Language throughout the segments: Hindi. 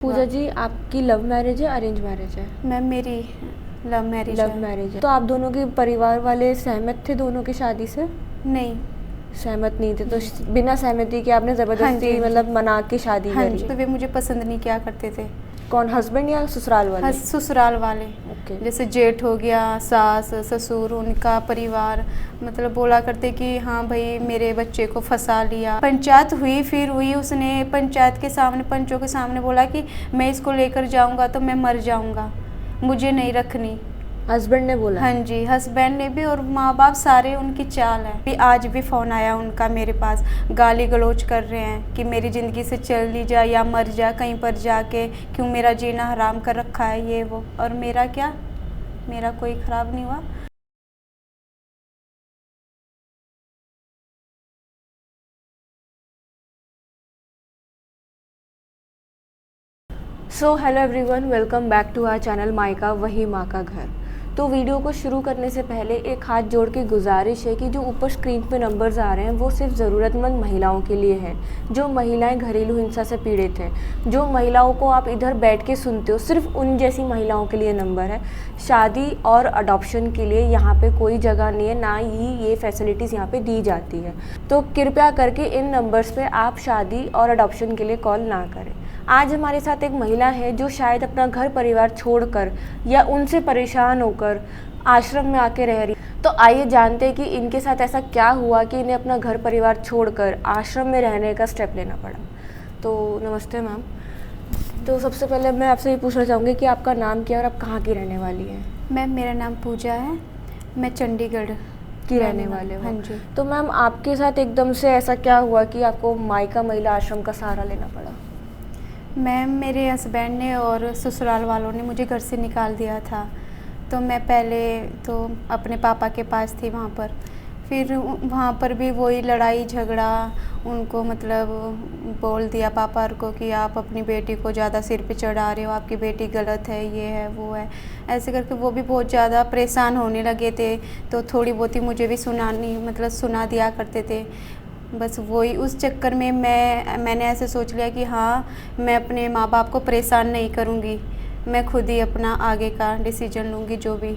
पूजा जी, आपकी लव मैरिज है अरेंज मैरिज है? मैम मेरी लव मैरिज लव है। मैरिज है। तो आप दोनों के परिवार वाले सहमत थे दोनों की शादी से? नहीं। सहमत नहीं थे, तो बिना सहमति के आपने हाँ जी, जबरदस्ती हाँ जी। मतलब मना के शादी हाँ करी? जी, तो वे मुझे पसंद नहीं किया करते थे। कौन, हस्बैंड या ससुराल हाँ, वाले? ससुराल वाले। ओके। जैसे जेठ हो गया, सास ससुर, उनका परिवार मतलब बोला करते कि हाँ भाई मेरे बच्चे को फंसा लिया। पंचायत हुई, फिर हुई, उसने पंचायत के सामने, पंचों के सामने बोला कि मैं इसको लेकर जाऊंगा तो मैं मर जाऊंगा, मुझे नहीं रखनी। हस्बैंड ने बोला? हाँ जी, हस्बैंड ने भी और माँ बाप सारे उनकी चाल है। भी आज भी फ़ोन आया उनका मेरे पास, गाली गलौज कर रहे हैं कि मेरी ज़िंदगी से चली जा या मर जा कहीं पर जाके, क्यों मेरा जीना हराम कर रखा है ये वो। और मेरा क्या, मेरा कोई ख़राब नहीं हुआ। So hello everyone, welcome back to our channel मायका वही माँ का घर। तो वीडियो को शुरू करने से पहले एक हाथ जोड़ के गुजारिश है कि जो ऊपर स्क्रीन पे नंबर्स आ रहे हैं वो सिर्फ ज़रूरतमंद महिलाओं के लिए हैं, जो महिलाएं घरेलू हिंसा से पीड़ित हैं। जो महिलाओं को आप इधर बैठ के सुनते हो, सिर्फ उन जैसी महिलाओं के लिए नंबर है। शादी और अडॉप्शन के लिए यहाँ पे कोई जगह नहीं है, ना ही ये फैसिलिटीज़ यहाँ पे दी जाती है। तो कृपया करके इन नंबर्स पे आप शादी और अडॉप्शन के लिए कॉल ना करें। आज हमारे साथ एक महिला है जो शायद अपना घर परिवार छोड़कर या उनसे परेशान होकर आश्रम में आके रह रही। तो आइए जानते हैं कि इनके साथ ऐसा क्या हुआ कि इन्हें अपना घर परिवार छोड़कर आश्रम में रहने का स्टेप लेना पड़ा। तो नमस्ते मैम। तो सबसे पहले मैं आपसे ये पूछना चाहूँगी कि आपका नाम क्या है और आप कहाँ की रहने वाली हैं? मैम मेरा नाम पूजा है, मैं चंडीगढ़ की रहने वाले हो? हाँ जी। तो मैम आपके साथ एकदम से ऐसा क्या हुआ कि आपको मायका महिला आश्रम का सहारा लेना पड़ा? मैम मेरे हस्बैंड ने और ससुराल वालों ने मुझे घर से निकाल दिया था। तो मैं पहले तो अपने पापा के पास थी वहाँ पर, फिर वहाँ पर भी वही लड़ाई झगड़ा, उनको मतलब बोल दिया पापा को कि आप अपनी बेटी को ज़्यादा सिर पे चढ़ा रहे हो, आपकी बेटी गलत है, ये है वो है, ऐसे करके वो भी बहुत ज़्यादा परेशान होने लगे थे। तो थोड़ी बहुत ही मुझे भी सुना दिया करते थे। बस वही उस चक्कर में मैंने ऐसे सोच लिया कि हाँ मैं अपने माँ बाप को परेशान नहीं करूँगी, मैं खुद ही अपना आगे का डिसीजन लूँगी जो भी।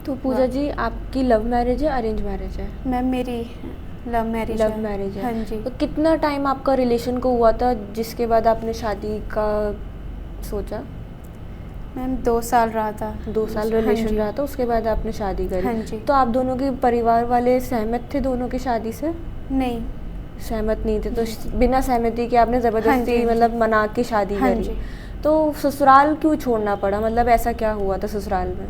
तो पूजा जी, आपकी लव मैरिज है अरेंज मैरिज है? मैम मेरी लव मैरिज है। हाँ जी। तो कितना टाइम आपका रिलेशन को हुआ था जिसके बाद आपने शादी का सोचा? मैम 2 साल रहा था। 2 साल रिलेशन रहा था, उसके बाद आपने शादी करी? हाँ जी। तो आप दोनों के परिवार वाले सहमत थे दोनों की शादी से? नहीं। सहमत नहीं थे, तो बिना सहमति के आपने ज़बरदस्ती हाँ मतलब मना के शादी हाँ करी? जी। तो ससुराल क्यों छोड़ना पड़ा, मतलब ऐसा क्या हुआ था ससुराल में?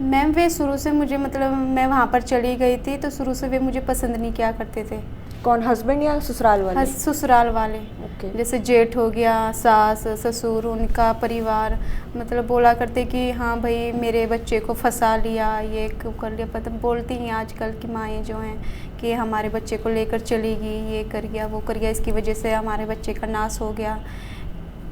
मैम वे शुरू से मुझे मतलब मैं वहाँ पर चली गई थी तो शुरू से वे मुझे पसंद नहीं किया करते थे। कौन, हस्बैंड या ससुराल वाले? ससुराल वाले। ओके। जैसे जेठ हो गया, सास ससुर, उनका परिवार मतलब बोला करते कि हाँ भाई मेरे बच्चे को फंसा लिया, ये कर लिया। पता बोलती हैं आजकल की माएँ जो हैं कि हमारे बच्चे को लेकर चली गई, ये कर गया वो कर गया, इसकी वजह से हमारे बच्चे का नाश हो गया,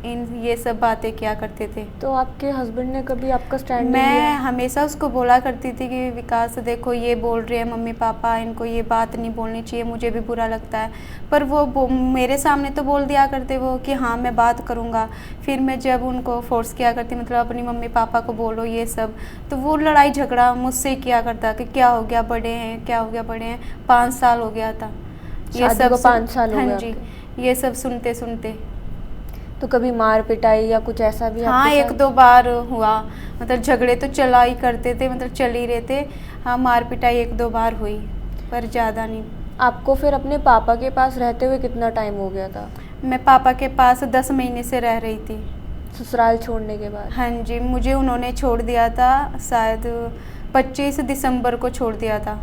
ये सब बातें किया करते थे। तो आपके हस्बैंड ने कभी आपका स्टैंड नहीं मैं लिया? हमेशा उसको बोला करती थी कि विकास देखो ये बोल रहे हैं मम्मी पापा, इनको ये बात नहीं बोलनी चाहिए, मुझे भी बुरा लगता है। पर वो मेरे सामने तो बोल दिया करते वो कि हाँ मैं बात करूँगा। फिर मैं जब उनको फोर्स किया करती मतलब अपनी मम्मी पापा को बोलो ये सब, तो वो लड़ाई झगड़ा मुझसे किया करता कि क्या हो गया बड़े हैं, क्या हो गया बड़े हैं। 5 साल हो गया था ये सब। 5 साल हो गए? हाँ जी, ये सब सुनते सुनते। तो कभी मार पिटाई या कुछ ऐसा भी? हाँ, 1-2 बार हुआ, मतलब झगड़े तो चला ही करते थे, मतलब चल ही रहे थे। हाँ, मार पिटाई 1-2 बार हुई पर ज़्यादा नहीं। आपको फिर अपने पापा के पास रहते हुए कितना टाइम हो गया था? मैं पापा के पास 10 महीने से रह रही थी। ससुराल छोड़ने के बाद? हाँ जी, मुझे उन्होंने छोड़ दिया था शायद 25 दिसंबर को छोड़ दिया था।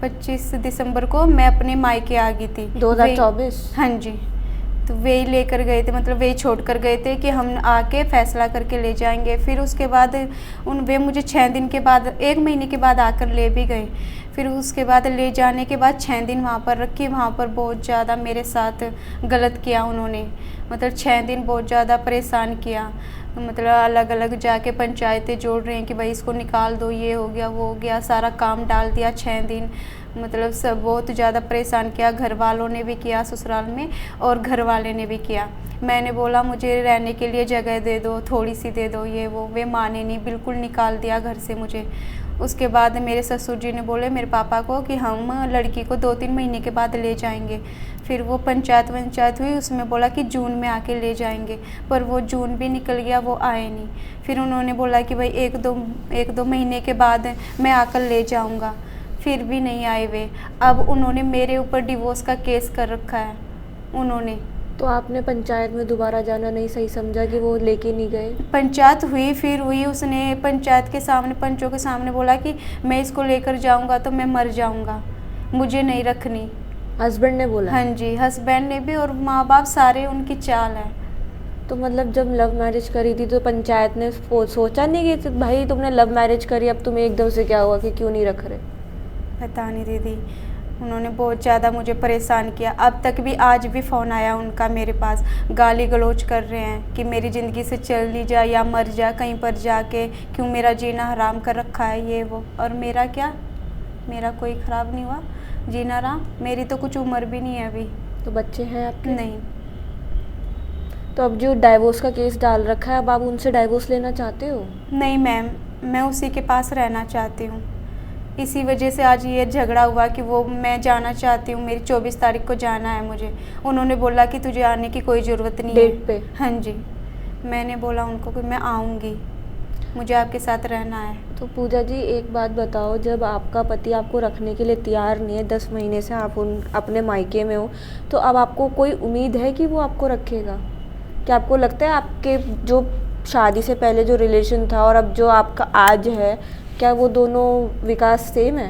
25 दिसंबर को मैं अपने मायके आ गई थी। 2024? हाँ जी। तो वे ही लेकर गए थे, मतलब वे ही छोड़ कर गए थे कि हम आके फैसला करके ले जाएंगे। फिर उसके बाद वे मुझे 6 दिन के बाद, 1 महीने के बाद आकर ले भी गए। फिर उसके बाद ले जाने के बाद 6 दिन वहाँ पर रखी। वहाँ पर बहुत ज़्यादा मेरे साथ गलत किया उन्होंने, मतलब 6 दिन बहुत ज़्यादा परेशान किया। मतलब अलग अलग जाके पंचायतें जोड़ रहे हैं कि भाई इसको निकाल दो, ये हो गया वो हो गया, सारा काम डाल दिया 6 दिन। मतलब सब बहुत ज़्यादा परेशान किया, घर वालों ने भी किया ससुराल में और घर वाले ने भी किया। मैंने बोला मुझे रहने के लिए जगह दे दो, थोड़ी सी दे दो, ये वो, वे माने नहीं, बिल्कुल निकाल दिया घर से मुझे। उसके बाद मेरे ससुर जी ने बोले मेरे पापा को कि हम लड़की को 2-3 महीने के बाद ले जाएंगे। फिर वो पंचायत हुई, उसमें बोला कि जून में आके ले जाएंगे, पर वो जून भी निकल गया, वो आए नहीं। फिर उन्होंने बोला कि भाई एक दो महीने के बाद मैं आकर ले जाऊंगा, फिर भी नहीं आए वे। अब उन्होंने मेरे ऊपर डिवोर्स का केस कर रखा है उन्होंने। तो आपने पंचायत में दोबारा जाना नहीं सही समझा कि वो लेके नहीं गए? पंचायत हुई, फिर हुई, उसने पंचायत के सामने, पंचों के सामने बोला कि मैं इसको लेकर जाऊंगा तो मैं मर जाऊंगा, मुझे नहीं रखनी। हस्बैंड ने बोला? हाँ जी, हस्बैंड ने भी, और माँ बाप सारे उनकी चाल है। तो मतलब जब लव मैरिज करी थी तो पंचायत ने सोचा नहीं कि भाई तुमने लव मैरिज करी, अब तुम्हें एकदम से क्या हुआ कि क्यों नहीं रख रहे? पता नहीं दीदी, उन्होंने बहुत ज़्यादा मुझे परेशान किया। अब तक भी, आज भी फ़ोन आया उनका मेरे पास, गाली गलौज कर रहे हैं कि मेरी ज़िंदगी से चली जा या मर जा कहीं पर जाके, क्यों मेरा जीना हराम कर रखा है, ये वो। और मेरा क्या, मेरा कोई ख़राब नहीं हुआ, जीना हराम, मेरी तो कुछ उम्र भी नहीं है अभी। तो बच्चे हैं आपके? नहीं। तो अब जो डाइवोर्स का केस डाल रखा है, अब आप उनसे डाइवोर्स लेना चाहते हो? नहीं मैम, मैं उसी के पास रहना चाहती हूँ। इसी वजह से आज ये झगड़ा हुआ कि वो, मैं जाना चाहती हूँ, मेरी 24 तारीख को जाना है मुझे। उन्होंने बोला कि तुझे आने की कोई ज़रूरत नहीं है। डेट पे? हाँ जी। मैंने बोला उनको कि मैं आऊँगी, मुझे आपके साथ रहना है। तो पूजा जी एक बात बताओ, जब आपका पति आपको रखने के लिए तैयार नहीं है, 10 महीने से आप अपने मायके में हो, तो अब आपको कोई उम्मीद है कि वो आपको रखेगा? क्या आपको लगता है आपके जो शादी से पहले जो रिलेशन था और अब जो आपका आज है, क्या वो दोनों विकास सेम है?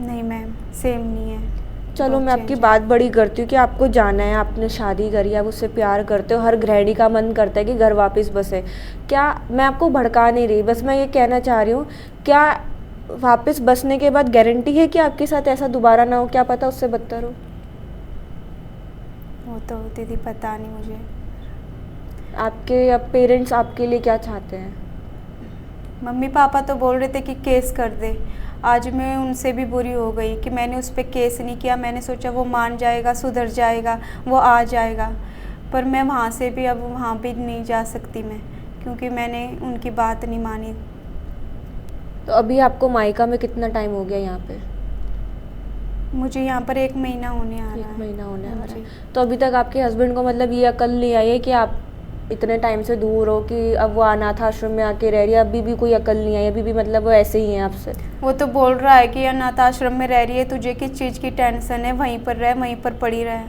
नहीं मैम, सेम नहीं है। चलो बहुत मैं आपकी change है। बात बड़ी करती हूँ कि आपको जाना है, आपने शादी करी, आप उससे प्यार करते हो, हर गृहिणी का मन करता है कि घर वापस बसे। क्या, मैं आपको भड़का नहीं रही, बस मैं ये कहना चाह रही हूँ, क्या वापस बसने के बाद गारंटी है कि आपके साथ ऐसा दोबारा ना हो? क्या पता उससे बदतर हो। वो तो दीदी पता नहीं मुझे। आपके अब पेरेंट्स आपके लिए क्या चाहते हैं? मम्मी पापा तो बोल रहे थे कि केस कर दे। आज मैं उनसे भी बुरी हो गई कि मैंने उस पर केस नहीं किया। मैंने सोचा वो मान जाएगा, सुधर जाएगा, वो आ जाएगा। पर मैं वहाँ से भी, अब वहाँ भी नहीं जा सकती मैं, क्योंकि मैंने उनकी बात नहीं मानी। तो अभी आपको मायका में कितना टाइम हो गया यहाँ पे? मुझे यहाँ पर 1 महीना होने आ रहा है। 1 महीना होने आ हाँ रहा जी। है। तो अभी तक आपके हस्बैंड को मतलब ये अकल नहीं आई है कि आप इतने टाइम से दूर हो, कि अब वो अनाथ आश्रम में आके रह रही है, अभी भी कोई अकल नहीं आई? अभी भी मतलब वो ऐसे ही हैं आपसे? वो तो बोल रहा है कि अनाथ आश्रम में रह रही है, तुझे किस चीज़ की टेंशन है, वहीं पर रह, वहीं पर पड़ी रह।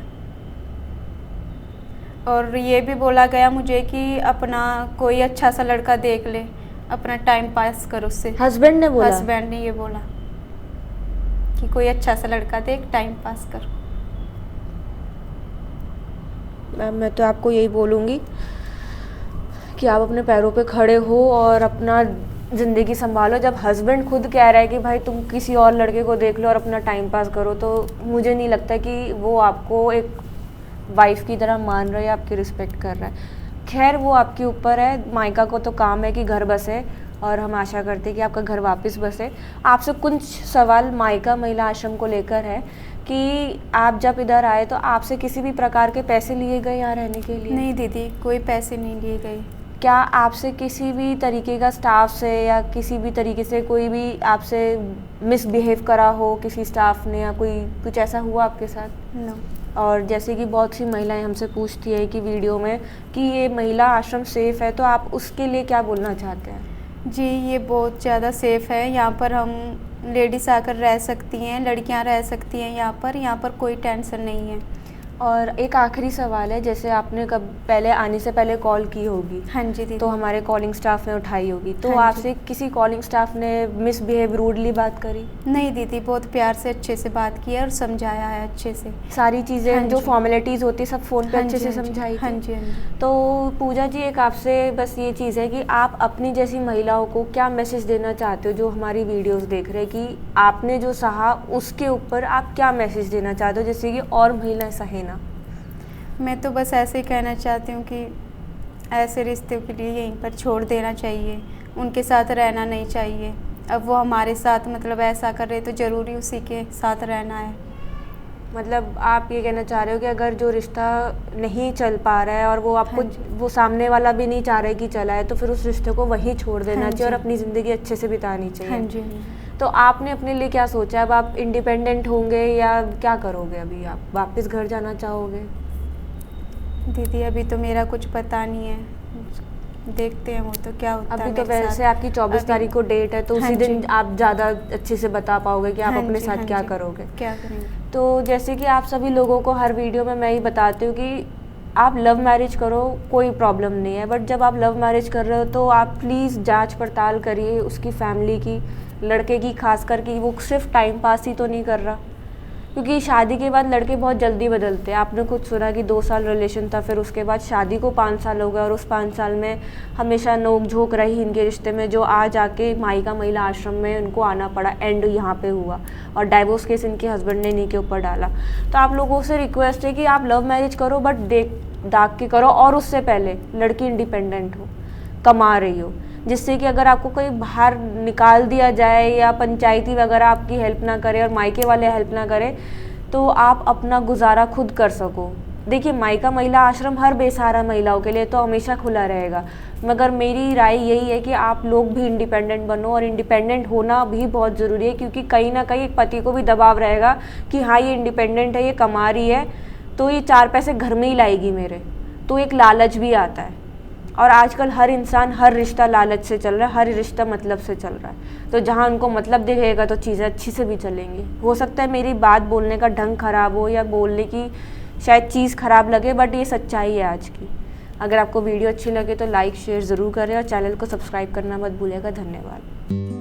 और ये भी बोला गया मुझे कि अपना कोई अच्छा सा लड़का देख ले, अपना टाइम पास कर उससे। हस्बैंड ने बोला? हस्बैंड ने ये बोला कि कोई अच्छा सा लड़का देख, टाइम पास कर। मैम मैं तो आपको यही बोलूँगी कि आप अपने पैरों पे खड़े हो और अपना ज़िंदगी संभालो। जब हस्बैंड खुद कह रहा है कि भाई तुम किसी और लड़के को देख लो और अपना टाइम पास करो, तो मुझे नहीं लगता कि वो आपको एक वाइफ की तरह मान रहा है या आपकी रिस्पेक्ट कर रहा है। खैर वो आपके ऊपर है, मायका को तो काम है कि घर बसे, और हम आशा करते हैं कि आपका घर वापस बसे। आपसे कुछ सवाल मायका महिला आश्रम को लेकर है कि आप जब इधर आए तो आपसे किसी भी प्रकार के पैसे लिए गए यहाँ रहने के लिए? नहीं दीदी, कोई पैसे नहीं लिए गए। क्या आपसे किसी भी तरीके का स्टाफ से या किसी भी तरीके से कोई भी आपसे मिसबिहेव करा हो किसी स्टाफ ने, या कोई कुछ ऐसा हुआ आपके साथ? नो। और जैसे कि बहुत सी महिलाएं हमसे पूछती है कि वीडियो में कि ये महिला आश्रम सेफ़ है, तो आप उसके लिए क्या बोलना चाहते हैं? जी, ये बहुत ज़्यादा सेफ़ है। यहाँ पर हम लेडीज़ आकर रह सकती हैं, लड़कियाँ रह सकती हैं यहाँ पर कोई टेंशन नहीं है। और एक आखिरी सवाल है, जैसे आपने कब पहले आने से पहले कॉल की होगी? हाँ जी दीदी। तो हमारे कॉलिंग स्टाफ ने उठाई होगी, तो हाँ जी। आपसे किसी कॉलिंग स्टाफ ने मिसबिहेव, रूडली बात करी? नहीं दीदी, बहुत प्यार से अच्छे से बात की है और समझाया है अच्छे से। सारी चीज़ें हाँ जो जी। फॉर्मेलिटीज़ होती है सब फ़ोन पे हाँ अच्छे जी, से हाँ जी। समझाई हाँ थी? जी, हाँ जी। तो पूजा जी एक आपसे बस ये चीज़ है कि आप अपनी जैसी महिलाओं को क्या मैसेज देना चाहते हो जो हमारी वीडियोस देख रहे हैं, कि आपने जो सहा उसके ऊपर आप क्या मैसेज देना चाहते हो जिससे कि और महिलाएं सहे ना? मैं तो बस ऐसे ही कहना चाहती हूँ कि ऐसे रिश्तों के लिए यहीं पर छोड़ देना चाहिए, उनके साथ रहना नहीं चाहिए। अब वो हमारे साथ मतलब ऐसा कर रहे तो ज़रूरी उसी के साथ रहना है। मतलब आप ये कहना चाह रहे हो कि अगर जो रिश्ता नहीं चल पा रहा है और वो आपको हाँ जी। वो सामने वाला भी नहीं चाह रहा है कि चला है, तो फिर उस रिश्ते को वहीं छोड़ देना हाँ चाहिए और जी। अपनी ज़िंदगी अच्छे से बितानी हाँ चाहिए। जी, हाँ जी। तो आपने अपने लिए क्या सोचा है? अब आप इंडिपेंडेंट होंगे या क्या करोगे? अभी आप वापस घर जाना चाहोगे? दीदी अभी तो मेरा कुछ पता नहीं है, देखते हैं वो तो क्या होता है अभी तो मेरे साथ। वैसे आपकी 24 अभी- तारीख को डेट है, तो हाँ उसी दिन जी। आप ज़्यादा अच्छे से बता पाओगे कि आप हाँ अपने जी, साथ हाँ क्या जी। करोगे। क्या करेंगे? तो जैसे कि आप सभी लोगों को हर वीडियो में मैं ही बताती हूँ कि आप लव मैरिज करो, कोई प्रॉब्लम नहीं है, बट जब आप लव मैरिज कर रहे हो तो आप प्लीज़ जांच पड़ताल करिए उसकी फैमिली की, लड़के की खास कर कि वो सिर्फ टाइम पास ही तो नहीं कर रहा, क्योंकि शादी के बाद लड़के बहुत जल्दी बदलते हैं। आपने खुद सुना कि 2 साल रिलेशन था, फिर उसके बाद शादी को 5 साल हो गए और उस 5 साल में हमेशा नोक झोंक रही इनके रिश्ते में, जो आज आके मायका महिला आश्रम में उनको आना पड़ा, एंड यहाँ पे हुआ और डाइवोर्स केस इनके हस्बैंड ने इन्हीं के ऊपर डाला। तो आप लोगों से रिक्वेस्ट है कि आप लव मैरिज करो, बट देख दाग के करो, और उससे पहले लड़की इंडिपेंडेंट हो, कमा रही हो, जिससे कि अगर आपको कोई बाहर निकाल दिया जाए या पंचायती वगैरह आपकी हेल्प ना करे और मायके वाले हेल्प ना करे, तो आप अपना गुजारा खुद कर सको। देखिए, मायका महिला आश्रम हर बेसहारा महिलाओं के लिए तो हमेशा खुला रहेगा, मगर मेरी राय यही है कि आप लोग भी इंडिपेंडेंट बनो, और इंडिपेंडेंट होना भी बहुत ज़रूरी है, क्योंकि कहीं ना कहीं एक पति को भी दबाव रहेगा कि हाँ ये इंडिपेंडेंट है, ये कमा रही है, तो ये 4 पैसे घर में ही लाएगी मेरे, तो एक लालच भी आता है। और आजकल हर इंसान, हर रिश्ता लालच से चल रहा है, हर रिश्ता मतलब से चल रहा है, तो जहाँ उनको मतलब दिखेगा तो चीज़ें अच्छी से भी चलेंगी। हो सकता है मेरी बात बोलने का ढंग ख़राब हो या बोलने की शायद चीज़ ख़राब लगे, बट ये सच्चाई है आज की। अगर आपको वीडियो अच्छी लगे तो लाइक शेयर ज़रूर करें और चैनल को सब्सक्राइब करना मत भूलिएगा। धन्यवाद।